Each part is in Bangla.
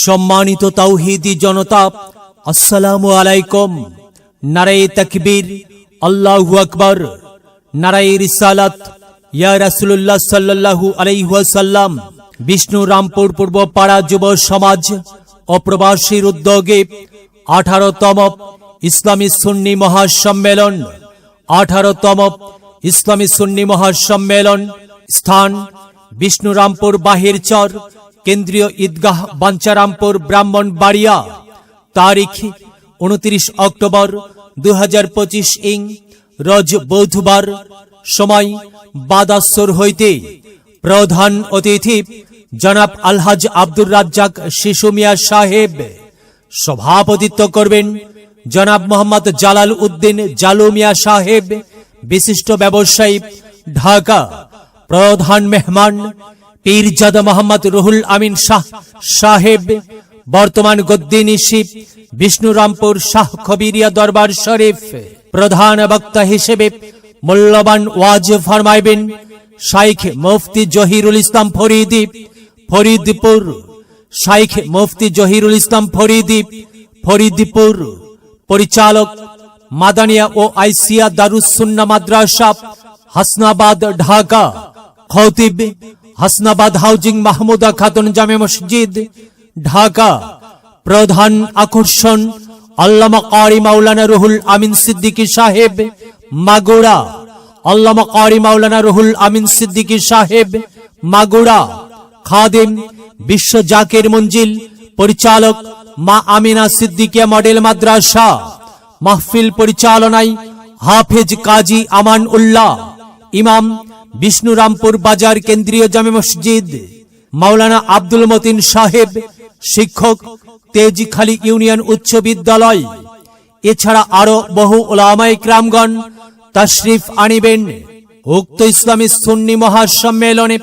সম্মানিত তাওহীদি জনতা, আসসালামু আলাইকুম। নারায়ে তাকবীর, আল্লাহু আকবার। নারায়ে রিসালাত, ইয়া রাসূলুল্লাহ সাল্লাল্লাহু আলাইহি ওয়াসাল্লাম। বিষ্ণু রামপুর পূর্ব পাড়া যুব সমাজ ও প্রবাসীর উদ্যোগে 18তম ইসলামী সুন্নি মহাসম্মেলন 18তম ইসলামী সুন্নি মহাসম্মেলন। স্থান বিষ্ণুরামপুর বাহিরচর, কেন্দ্রীয় ঈদগাহ, বাঞ্চারামপুর, ব্রাহ্মণবাড়িয়া। তারিখ 29 অক্টোবর 2025 ইং রোজ বুধবার। সময় বাদাসর হইতে। প্রধান অতিথি জনাব আলহাজ আব্দুর রাজ্জাক শিশু মিয়া সাহেব। সভাপতিত্ব করবেন জনাব মোহাম্মদ জালাল উদ্দিন জালু মিয়া সাহেব, বিশিষ্ট ব্যবসায়ী, ঢাকা। প্রধান মেহমান পীরজাদা মোহাম্মদ রুহুল আমিন শাহ সাহেব, বর্তমান গদ্দিনিশিপ, বিষ্ণুরামপুর শাহ খবিরিয়া দরবার শরীফ। প্রধান বক্তা হিসেবে মূল্যবান ওয়াজ ফরমাইবেন শাইখ মুফতি জহিরুল ইসলাম ফরিদি, ফরিদপুর। শাইখ মুফতি জহিরুল ইসলাম ফরিদি, ফরিদপুর। পরিচালক মাদানিয়া ও আইসিয়া দারুস সুন্নাহ মাদ্রাসা, হাসনাবাদ, ঢাকা। খতিব হাসনাবাদ হাউজিং মাহমুদা খাতুন জামে মসজিদ, ঢাকা। প্রধান আকর্ষণ আল্লামা কারি মাওলানা রুহুল আমিন সিদ্দিকী সাহেব, মাগুরা। আল্লামা কারি মাওলানা রুহুল আমিন সিদ্দিকী সাহেব, মাগুরা। খাদিম বিশ্ব জাকির মঞ্জিল, পরিচালক মা আমিনা সিদ্দিকিয়া মডেল মাদ্রাসা। মাহফিল পরিচালনায় হাফেজ কাজী আমান উল্লাহ। ইমাম বিষ্ণুরামপুর বাজার কেন্দ্রীয় জামে মসজিদ, মাওলানা আব্দুল মতিন সাহেব, শিক্ষক, তেজখালী ইউনিয়ন উচ্চ বিদ্যালয়। এছাড়া আরো বহু উলামায়ে কিরামগণ তাশরিফ আনিবেন। উক্ত ইসলামী সুন্নি মহাসম্মেলনে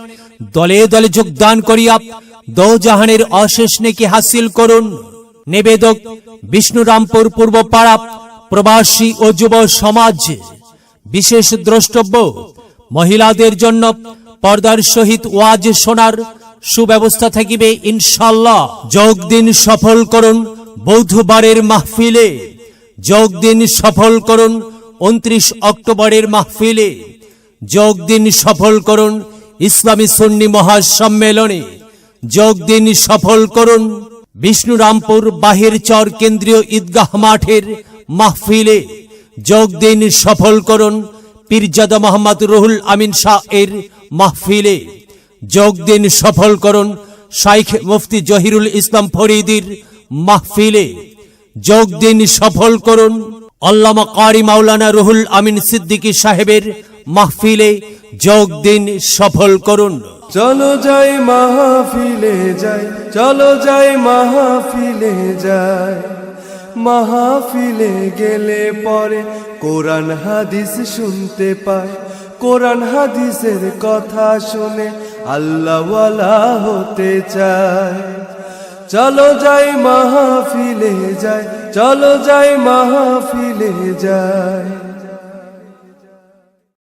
দলে দলে যোগদান করিয়া দোজাহানের অশেষ নেকি হাসিল করুন। নিবেদক বিষ্ণুরামপুর পূর্ব পাড়া প্রবাসী ও যুব সমাজ। বিশেষ দ্রষ্টব্য মহিলাদের জন্য পর্দার সহিত ওয়াজ শোনার সুব্যবস্থা থাকিবে ইনশাআল্লাহ। যোগ দিন, সফল করুন বুধবারের মাহফিলে। যোগ দিন, সফল করুন 29 অক্টোবরের মাহফিলে। যোগ দিন, সফল করুন ইসলামী সুন্নি মহাসম্মেলনে। যোগ দিন, সফল করুন বিষ্ণুরামপুর বাহিরচর কেন্দ্রীয় ঈদগাহ মাঠের মাহফিলে। যোগ দিন, সফল করুন পীরজাদা মোহাম্মদ রুহুল আমিন শাহ এর মাহফিলে। যোগ দিন, সফল করুন শাইখ মুফতি জহিরুল ইসলাম ফরিদির মাহফিলে। যোগ দিন, সফল করুন আল্লামা কারি মাওলানা রুহুল আমিন সিদ্দিকী সাহেবের মাহফিলে। যোগ দিন, সফল করুন। চলো যাই মাহফিলে যাই, চলো যাই মাহফিলে যাই। মাহফিলে গেলে পরে কোরআন হাদিস শুনতে পায়। কোরআন হাদিসের কথা শুনে আল্লাহওয়ালা হতে চায়। চলো যাই মাহফিলে যাই, চলো যাই মাহফিলে যাই।